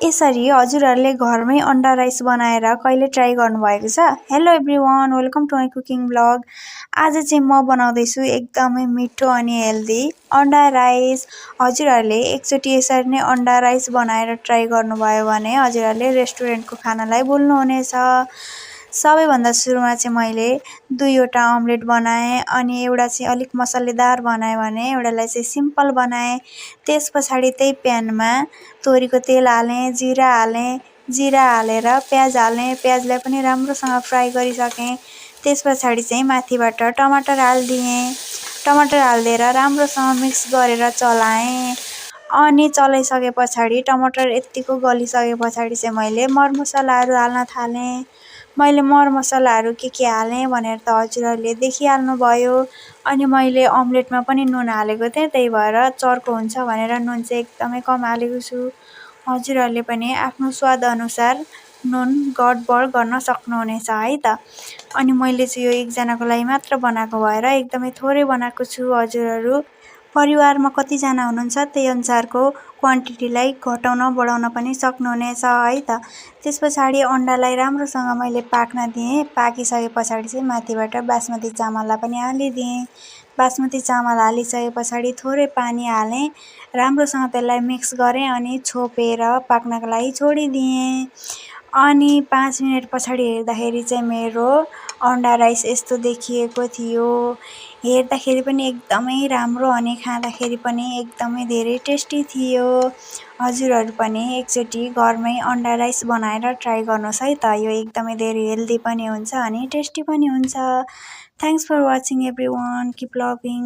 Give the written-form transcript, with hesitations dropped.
यसरी हजुरहरूले घरमै अन्डा राइस बनाएर कहिले ट्राई गर्नुभएको छ? Hello everyone, welcome to my cooking blog. आज चाहिँ म बनाउँदैछु एकदमै मिठो अनि हेल्दी अन्डा राइस। हजुरहरूले एकचोटि यसरी नै अन्डा राइस बनाएर ट्राई गर्नुभयो भने हजुरहरूले रेस्टुरेन्टको खानालाई भुल्नुहुनेछ। सबैभन्दा सुरुमा चाहिँ मैले 2वटा अमलेट बनाएँ अनि एउटा चाहिँ अलिक मसलेदार बनाएँ भने एउटालाई चाहिँ सिम्पल बनाएँ। त्यस पछाडि त्यही प्यानमा तोरीको तेल हालेँ, जिरा हालेँ, जिरा हालेर प्याज हालेँ, प्याजलाई पनि राम्रोसँग फ्राई गरिसकेँ। त्यस पछाडि चाहिँ माथिबाट टमाटर हालिदिएँ, टमाटर हालिदिएर राम्रोसँग मिक्स गरेर चलाएँ। अनि चलाइसके पछाडि टमाटर यत्तिको गलिसके पछाडि चाहिँ मैले मरमसलाहरू हाल्न थालेँ। मैले मरमसलाहरू के हालेँ भनेर त हजुरहरूले देखिहाल्नुभयो। अनि मैले अमलेटमा पनि नुन हालेको थिएँ, त्यही भएर चर्को हुन्छ भनेर नुन चाहिँ एकदमै कम हालेको छु। हजुरहरूले पनि आफ्नो स्वादअनुसार नुन गडबड गर्न सक्नुहुनेछ है त। अनि मैले चाहिँ यो एकजनाको लागि मात्र बनाएको भएर एकदमै थोरै बनाएको छु। हजुरहरू परिवारमा कतिजना हुनुहुन्छ त्यही अनुसारको क्वान्टिटीलाई घटाउन बढाउन पनि सक्नुहुनेछ है त। त्यस पछाडि अन्डालाई राम्रोसँग मैले पाक्न दिएँ। पाकिसके पछाडि चाहिँ माथिबाट बासमती चामललाई पनि हालिदिएँ। बासमती चामल हालिसके पछाडि थोरै पानी हालेँ, राम्रोसँग त्यसलाई मिक्स गरेँ अनि छोपेर पाक्नको लागि छोडिदिएँ। अनि 5 मिनट पछाडि हेर्दाखेरि चाहिँ मेरो अन्डा राइस यस्तो देखिएको थियो। हेर्दाखेरि पनि एकदमै राम्रो अनि खाँदाखेरि पनि एकदमै धेरै टेस्टी थियो। हजुरहरू पनि एकचोटि घरमै अन्डा राइस बनाएर ट्राई गर्नुहोस् है त। यो एकदमै धेरै हेल्दी पनि हुन्छ अनि टेस्टी पनि हुन्छ। Thanks for watching everyone, keep loving.